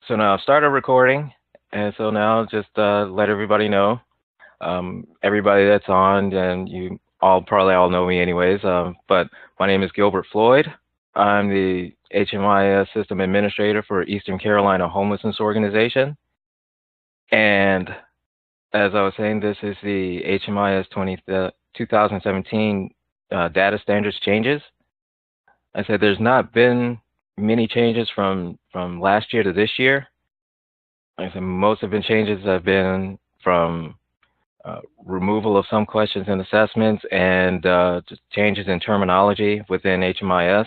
So now I've started recording, and so now just let everybody know, everybody that's on, and you all probably all know me anyways, but my name is Gilbert Floyd. I'm the HMIS System Administrator for Eastern Carolina Homelessness Organization. And as I was saying, this is the HMIS 2017 data standards changes. I said there's not been many changes from last year to this year. Like I said, most of the changes have been from removal of some questions and assessments and just changes in terminology within HMIS.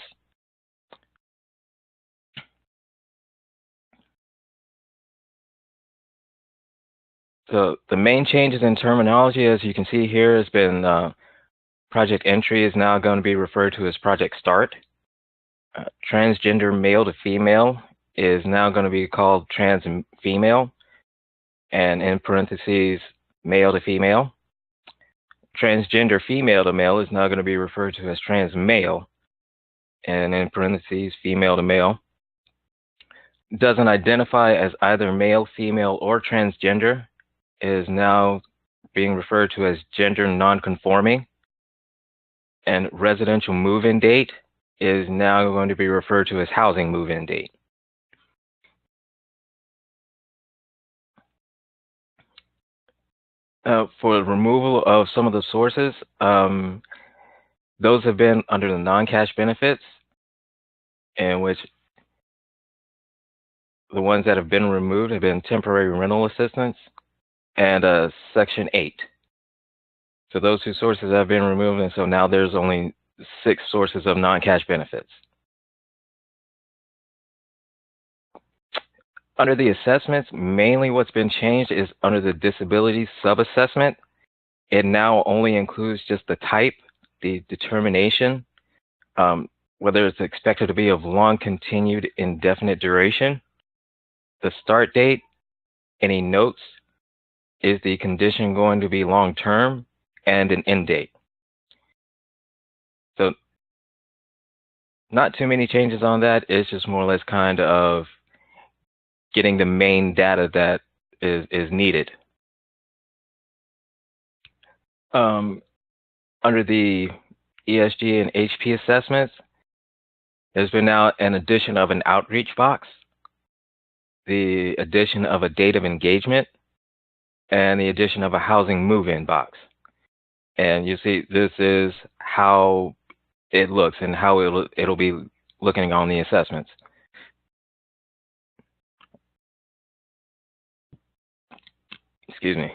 So the main changes in terminology, as you can see here, has been project entry is now going to be referred to as project start. Transgender male to female is now going to be called trans female, and in parentheses, male to female. Transgender female to male is now going to be referred to as trans male, and in parentheses, female to male. Doesn't identify as either male, female, or transgender is now being referred to as gender nonconforming. And residential move-in date is now going to be referred to as housing move-in date. For the removal of some of the sources, those have been under the non-cash benefits, in which the ones that have been removed have been temporary rental assistance and Section 8. So those two sources have been removed, and so now there's only 6 sources of non-cash benefits. Under the assessments, mainly what's been changed is under the disability sub-assessment. It now only includes just the type, the determination, whether it's expected to be of long continued indefinite duration, the start date, any notes, is the condition going to be long-term, and an end date. So not too many changes on that. It's just more or less kind of getting the main data that is needed. Under the ESG and HP assessments, there's been now an addition of an outreach box, the addition of a date of engagement, and the addition of a housing move-in box. And you see, this is how it looks and how it'll be looking on the assessments. Excuse me.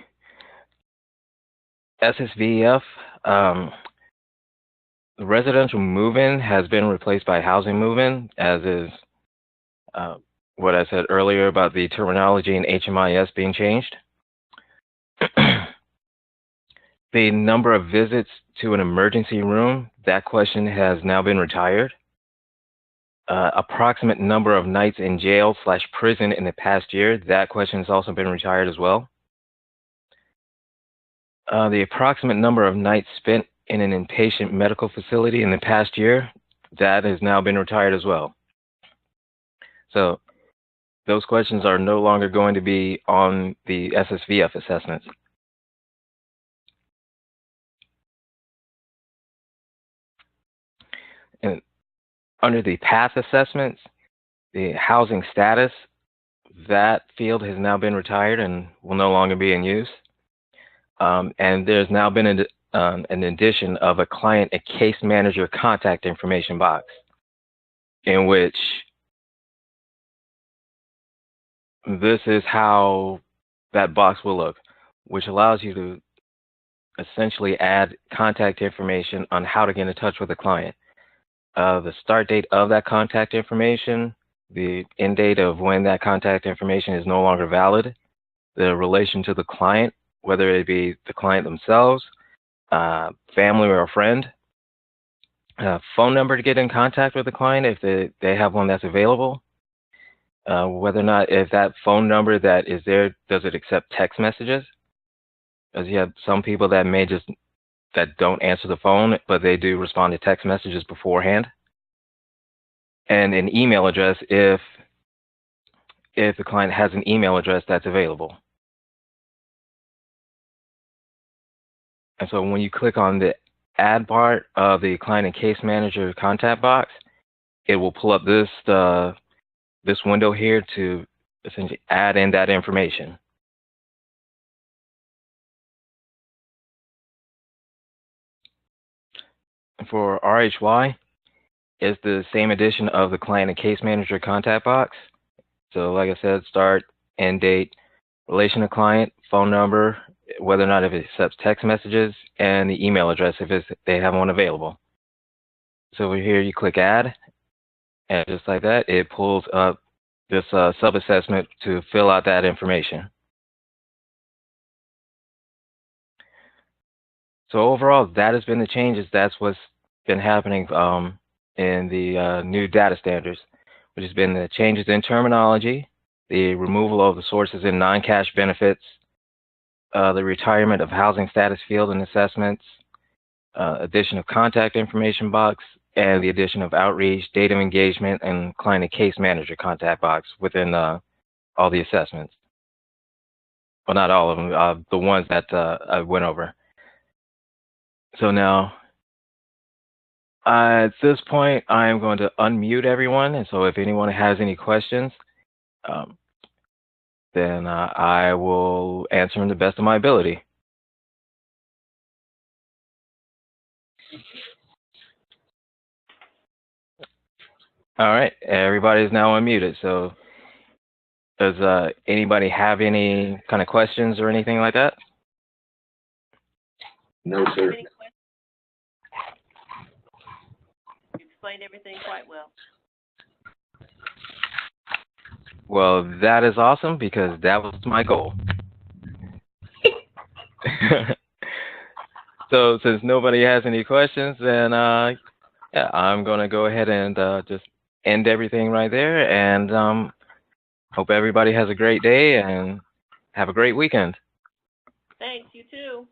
SSVF, the residential move-in has been replaced by housing move-in, as is what I said earlier about the terminology in HMIS being changed. The number of visits to an emergency room, that question has now been retired. Approximate number of nights in jail/prison in the past year, that question has also been retired as well. The approximate number of nights spent in an inpatient medical facility in the past year, that has now been retired as well. So those questions are no longer going to be on the SSVF assessments. And under the PATH assessments, the housing status, that field has now been retired and will no longer be in use. And there's now been an addition of a client, a case manager contact information box, in which this is how that box will look, which allows you to essentially add contact information on how to get in touch with the client. The start date of that contact information, the end date of when that contact information is no longer valid, the relation to the client, whether it be the client themselves, family or a friend, phone number to get in contact with the client if they have one that's available, whether or not if that phone number that is there, does it accept text messages? Because you have some people that that don't answer the phone, but they do respond to text messages beforehand. And an email address if if the client has an email address that's available. And so when you click on the add part of the client and case manager contact box, it will pull up this window here to essentially add in that information. For RHY, it's the same addition of the client and case manager contact box. So like I said, start, end date, relation to client, phone number, whether or not if it accepts text messages, and the email address if they have one available. So over here you click add, and just like that, it pulls up this sub-assessment to fill out that information. So overall, that has been the changes. That's what's been happening in the new data standards, which has been the changes in terminology, the removal of the sources in non-cash benefits, the retirement of housing status field and assessments, addition of contact information box, and the addition of outreach, date of engagement, and client and case manager contact box within all the assessments. Well, not all of them, the ones that I went over. So now, at this point, I am going to unmute everyone, and so if anyone has any questions, then I will answer them to the best of my ability. All right, everybody is now unmuted. So does anybody have any kind of questions or anything like that? No, sir. You explained everything quite well. Well, that is awesome because that was my goal. So since nobody has any questions, then yeah, I'm going to go ahead and just end everything right there, and hope everybody has a great day and have a great weekend. Thanks, you too.